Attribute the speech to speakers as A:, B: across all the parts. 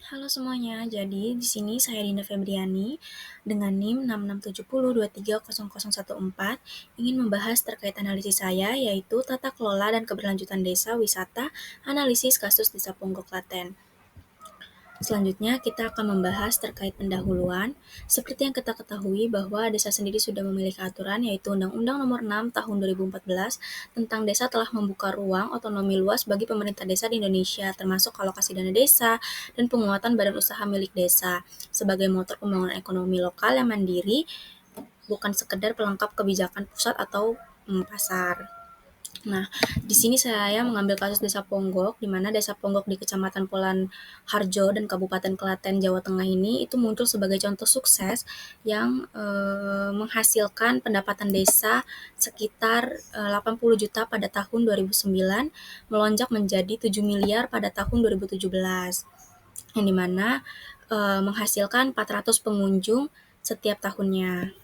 A: Halo semuanya, jadi di sini saya Dinda Febriani dengan NIM 6670230014 ingin membahas terkait analisis saya yaitu tata kelola dan keberlanjutan desa wisata, analisis kasus Desa Ponggok Klaten. Selanjutnya kita akan membahas terkait pendahuluan. Seperti yang kita ketahui bahwa desa sendiri sudah memiliki aturan yaitu Undang-Undang Nomor 6 Tahun 2014 tentang desa telah membuka ruang otonomi luas bagi pemerintah desa di Indonesia termasuk alokasi dana desa dan penguatan badan usaha milik desa sebagai motor pembangunan ekonomi lokal yang mandiri bukan sekedar pelengkap kebijakan pusat atau pasar. Nah, di sini saya mengambil kasus Desa Ponggok, di mana Desa Ponggok di Kecamatan Polan Harjo dan Kabupaten Klaten, Jawa Tengah ini itu muncul sebagai contoh sukses yang menghasilkan pendapatan desa sekitar 80 juta pada tahun 2009, melonjak menjadi 7 miliar pada tahun 2017, yang dimana menghasilkan 400 pengunjung setiap tahunnya.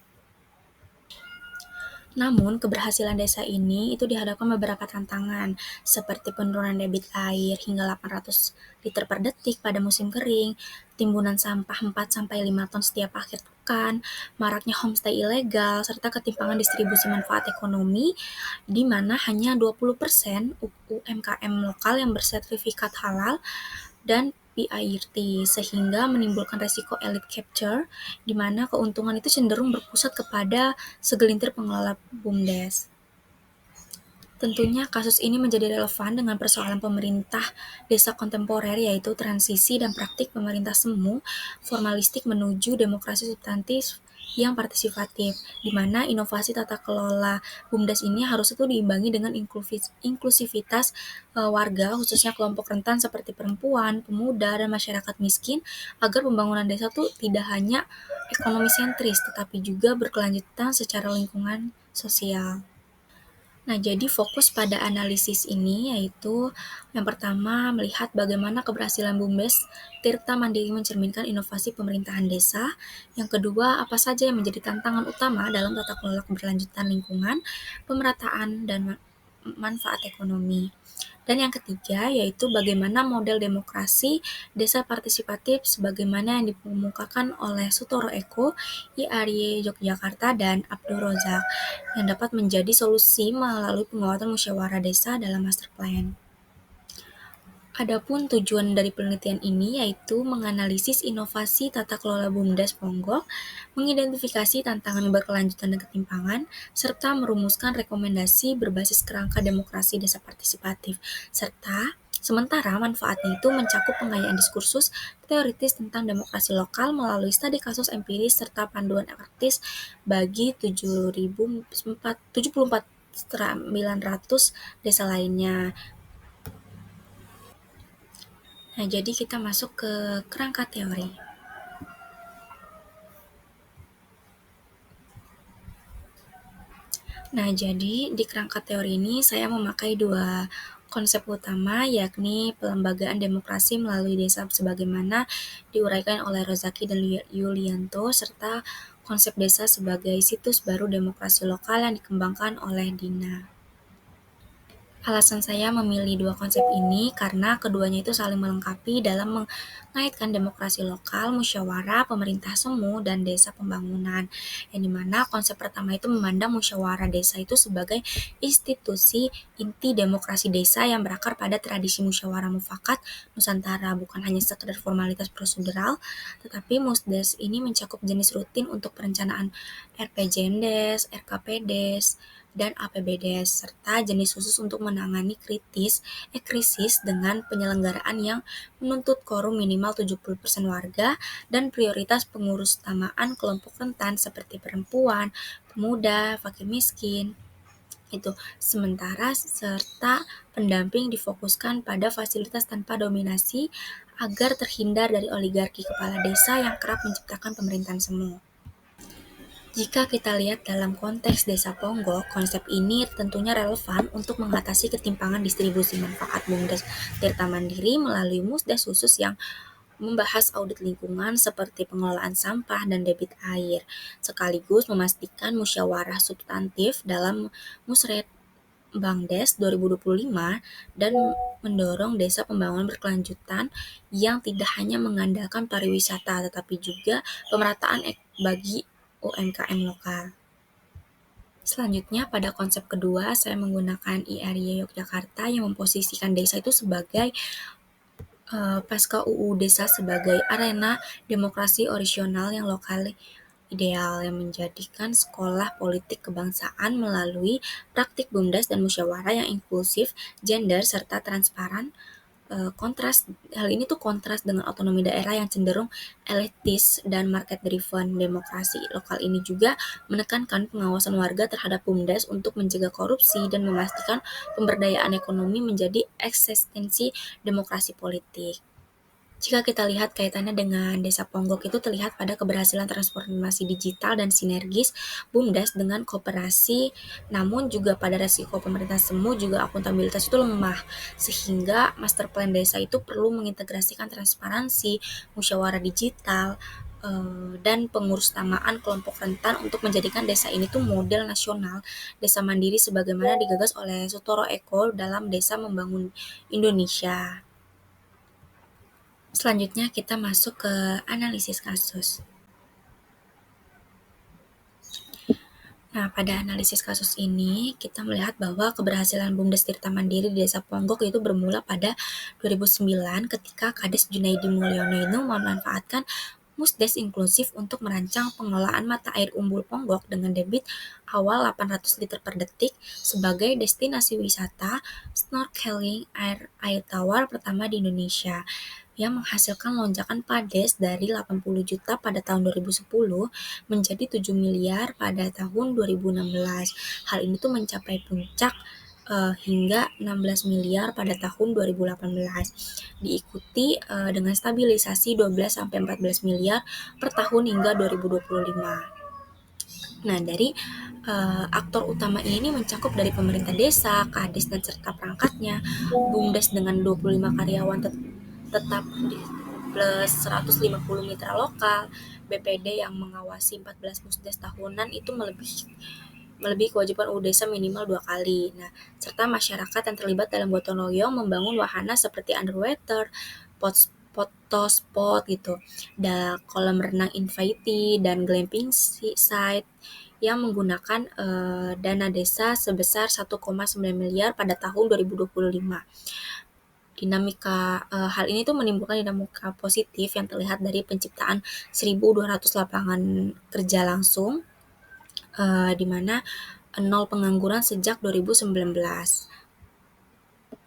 A: Namun, keberhasilan desa ini itu dihadapkan beberapa tantangan, seperti penurunan debit air hingga 800 liter per detik pada musim kering, timbunan sampah 4-5 ton setiap akhir pekan, maraknya homestay ilegal, serta ketimpangan distribusi manfaat ekonomi, di mana hanya 20% UMKM lokal yang bersertifikat halal dan PIRT, sehingga menimbulkan resiko elite capture, di mana keuntungan itu cenderung berpusat kepada segelintir pengelola BUMDes. Tentunya kasus ini menjadi relevan dengan persoalan pemerintah desa kontemporer yaitu transisi dan praktik pemerintah semu formalistik menuju demokrasi substantif yang partisipatif, di mana inovasi tata kelola BUMDes ini harus itu diimbangi dengan inklusivitas warga, khususnya kelompok rentan seperti perempuan, pemuda, dan masyarakat miskin, agar pembangunan desa tuh tidak hanya ekonomi sentris, tetapi juga berkelanjutan secara lingkungan sosial. Nah, jadi fokus pada analisis ini yaitu yang pertama melihat bagaimana keberhasilan BUMDes Tirta Mandiri mencerminkan inovasi pemerintahan desa. Yang kedua, apa saja yang menjadi tantangan utama dalam tata kelola keberlanjutan lingkungan, pemerataan dan manfaat ekonomi. Dan yang ketiga yaitu bagaimana model demokrasi desa partisipatif sebagaimana yang dikemukakan oleh Sutoro Eko, I. Arye Yogyakarta, dan Abdul Rozak yang dapat menjadi solusi melalui penguatan musyawarah desa dalam master plan. Adapun tujuan dari penelitian ini yaitu menganalisis inovasi tata kelola BUMDes Ponggok, mengidentifikasi tantangan berkelanjutan dan ketimpangan, serta merumuskan rekomendasi berbasis kerangka demokrasi desa partisipatif, serta sementara manfaatnya itu mencakup pengayaan diskursus teoritis tentang demokrasi lokal melalui studi kasus empiris serta panduan praktis bagi 74.900 desa lainnya. Nah, jadi kita masuk ke kerangka teori. Nah, jadi di kerangka teori ini saya memakai dua konsep utama, yakni pelembagaan demokrasi melalui desa sebagaimana diuraikan oleh Rozaki dan Yulianto, serta konsep desa sebagai situs baru demokrasi lokal yang dikembangkan oleh Dina. Alasan saya memilih dua konsep ini karena keduanya itu saling melengkapi dalam mengaitkan demokrasi lokal, musyawarah, pemerintah semu, dan desa pembangunan. Yang dimana konsep pertama itu memandang musyawarah desa itu sebagai institusi inti demokrasi desa yang berakar pada tradisi musyawarah mufakat Nusantara, bukan hanya sekedar formalitas prosedural, tetapi musdes ini mencakup jenis rutin untuk perencanaan RPJMdes, RKPdes, dan APBDes, serta jenis khusus untuk menangani krisis dengan penyelenggaraan yang menuntut quorum minimal 70% warga dan prioritas pengurus utamaan kelompok rentan seperti perempuan, pemuda, fakir miskin. Itu sementara serta pendamping difokuskan pada fasilitas tanpa dominasi agar terhindar dari oligarki kepala desa yang kerap menciptakan pemerintahan semu. Jika kita lihat dalam konteks Desa Ponggok, konsep ini tentunya relevan untuk mengatasi ketimpangan distribusi manfaat BUMDes Tirta Mandiri melalui musdes khusus yang membahas audit lingkungan seperti pengelolaan sampah dan debit air, sekaligus memastikan musyawarah substantif dalam musrek Bangdes 2025 dan mendorong desa pembangunan berkelanjutan yang tidak hanya mengandalkan pariwisata tetapi juga pemerataan bagi UMKM lokal. Selanjutnya, pada konsep kedua, saya menggunakan IRY Yogyakarta yang memposisikan desa itu sebagai pasca UU Desa sebagai arena demokrasi orisinal yang lokal ideal yang menjadikan sekolah politik kebangsaan melalui praktik BUMDes dan musyawarah yang inklusif, gender, serta transparan. Hal ini tuh kontras dengan otonomi daerah yang cenderung elitis dan market driven. Demokrasi lokal ini juga menekankan pengawasan warga terhadap BUMDes untuk mencegah korupsi dan memastikan pemberdayaan ekonomi menjadi eksistensi demokrasi politik. Jika kita lihat kaitannya dengan Desa Ponggok itu terlihat pada keberhasilan transformasi digital dan sinergis BUMDes dengan koperasi, namun juga pada resiko pemerintah semu juga akuntabilitas itu lemah, sehingga master plan desa itu perlu mengintegrasikan transparansi, musyawarah digital, dan pengurus-tamaan kelompok rentan untuk menjadikan desa ini tuh model nasional desa mandiri sebagaimana digagas oleh Sutoro Eko dalam Desa Membangun Indonesia. Selanjutnya kita masuk ke analisis kasus. Nah, pada analisis kasus ini, kita melihat bahwa keberhasilan BUMDes Tirta Mandiri di Desa Ponggok itu bermula pada 2009 ketika Kades Junaidi Mulyono itu memanfaatkan Musdes inklusif untuk merancang pengelolaan mata air Umbul Ponggok dengan debit awal 800 liter per detik sebagai destinasi wisata snorkeling air tawar pertama di Indonesia yang menghasilkan lonjakan PADES dari 80 juta pada tahun 2010 menjadi 7 miliar pada tahun 2016. Hal ini tuh mencapai puncak hingga 16 miliar pada tahun 2018. Diikuti dengan stabilisasi 12 sampai 14 miliar per tahun hingga 2025. Nah, dari aktor utama ini mencakup dari pemerintah desa, Kades dan serta perangkatnya, BUMDes dengan 25 karyawan tetap plus 150 mitra lokal, BPD yang mengawasi 14 musdes tahunan itu melebihi kewajiban UU Desa minimal 2 kali. Nah, serta masyarakat yang terlibat dalam gotong royong membangun wahana seperti underwater, photo spot gitu, dan kolam renang infinity dan glamping site yang menggunakan dana desa sebesar 1,9 miliar pada tahun 2025. Hal ini tuh menimbulkan dinamika positif yang terlihat dari penciptaan 1.200 lapangan kerja langsung, di mana 0 pengangguran sejak 2019.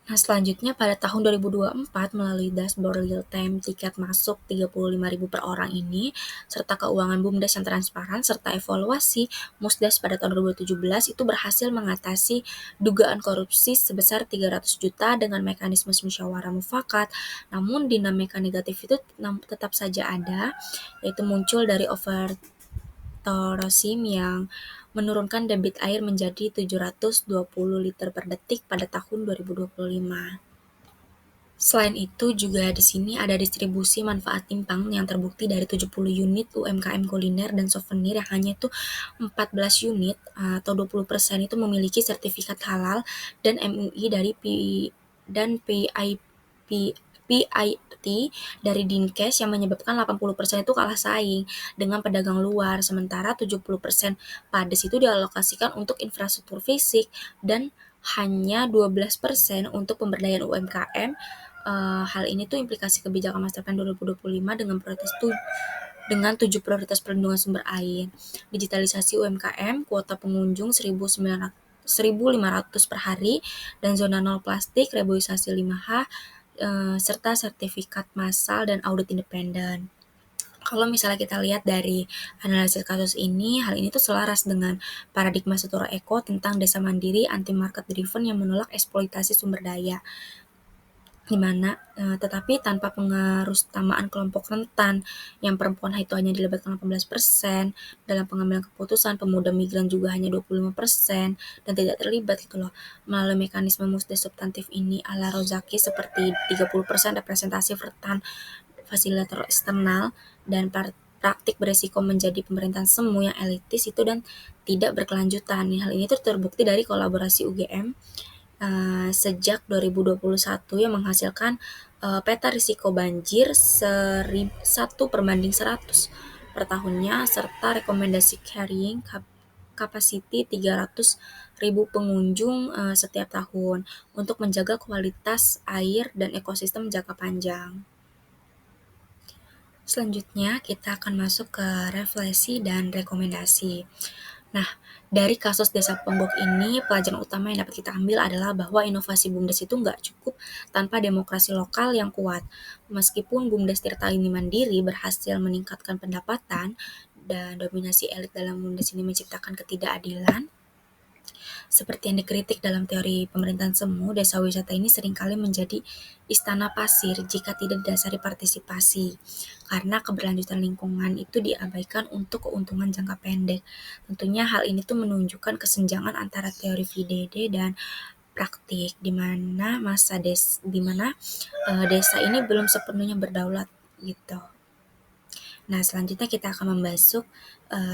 A: Nah, selanjutnya pada tahun 2024 melalui dashboard real-time tiket masuk 35.000 per orang ini, serta keuangan BUMDes yang transparan, serta evaluasi Musdes pada tahun 2017 itu berhasil mengatasi dugaan korupsi sebesar 300 juta dengan mekanisme musyawarah mufakat. Namun dinamika negatif itu tetap saja ada, yaitu muncul dari overtourism yang menurunkan debit air menjadi 720 liter per detik pada tahun 2025. Selain itu juga di sini ada distribusi manfaat timpang yang terbukti dari 70 unit UMKM kuliner dan souvenir yang hanya itu 14 unit atau 20% itu memiliki sertifikat halal dan MUI dari PIT dari Dinkes yang menyebabkan 80% itu kalah saing dengan pedagang luar, sementara 70% PADES itu dialokasikan untuk infrastruktur fisik dan hanya 12% untuk pemberdayaan UMKM. Hal ini tuh implikasi kebijakan Master Plan 2025 dengan dengan 7 prioritas perlindungan sumber air, digitalisasi UMKM, kuota pengunjung 1.500 per hari, dan zona nol plastik, reboisasi 5H, serta sertifikat massal dan audit independen. Kalau misalnya kita lihat dari analisis kasus ini, hal ini tuh selaras dengan paradigma Sutoro Eko tentang desa mandiri anti market driven yang menolak eksploitasi sumber daya. Tetapi tanpa pengarusutamaan kelompok rentan yang perempuan itu hanya dilibatkan 18%, dalam pengambilan keputusan pemuda migran juga hanya 25% dan tidak terlibat gitu loh. Melalui mekanisme musdes substantif ini ala Rozaki seperti 30% representasi rentan fasilitator eksternal dan praktik beresiko menjadi pemerintahan semu yang elitis itu dan tidak berkelanjutan. Hal ini tuh terbukti dari kolaborasi UGM sejak 2021 yang menghasilkan peta risiko banjir 1/100 per tahunnya serta rekomendasi carrying capacity 300.000 pengunjung setiap tahun untuk menjaga kualitas air dan ekosistem jangka panjang. Selanjutnya kita akan masuk ke refleksi dan rekomendasi. Nah, dari kasus Desa Ponggok ini, pelajaran utama yang dapat kita ambil adalah bahwa inovasi BUMDes itu nggak cukup tanpa demokrasi lokal yang kuat. Meskipun BUMDes Tirta ini mandiri berhasil meningkatkan pendapatan dan dominasi elit dalam BUMDes ini menciptakan ketidakadilan, seperti yang dikritik dalam teori pemerintahan semu, desa wisata ini seringkali menjadi istana pasir jika tidak didasari partisipasi, karena keberlanjutan lingkungan itu diabaikan untuk keuntungan jangka pendek. Tentunya hal ini tuh menunjukkan kesenjangan antara teori VDD dan praktik, di mana desa ini belum sepenuhnya berdaulat gitu. Nah, selanjutnya kita akan membahas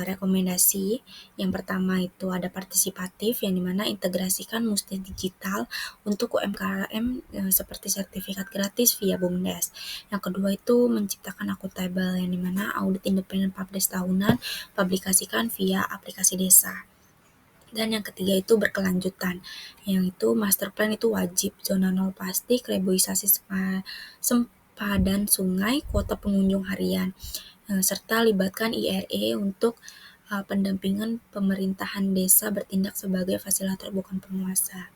A: rekomendasi. Yang pertama itu ada partisipatif, yang dimana integrasikan musti digital untuk UMKM seperti sertifikat gratis via BUMDes. Yang kedua itu menciptakan akuntabel, yang dimana audit independen PAPDes tahunan publikasikan via aplikasi desa. Dan yang ketiga itu berkelanjutan, yang itu master plan itu wajib, zona nol plastik, reboisasi sempadan sungai, kuota pengunjung harian, serta libatkan IRE untuk pendampingan pemerintahan desa bertindak sebagai fasilitator bukan penguasa.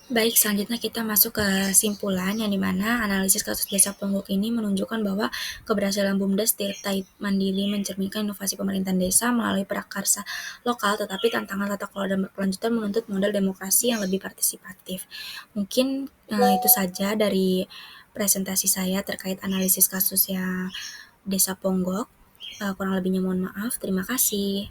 A: Baik, selanjutnya kita masuk ke kesimpulan yang dimana analisis kasus Desa Ponggok ini menunjukkan bahwa keberhasilan BUMDes Tirta Mandiri mencerminkan inovasi pemerintahan desa melalui prakarsa lokal, tetapi tantangan tata kelola dan berkelanjutan menuntut model demokrasi yang lebih partisipatif. Mungkin itu saja dari presentasi saya terkait analisis kasusnya Desa Ponggok. Kurang lebihnya mohon maaf. Terima kasih.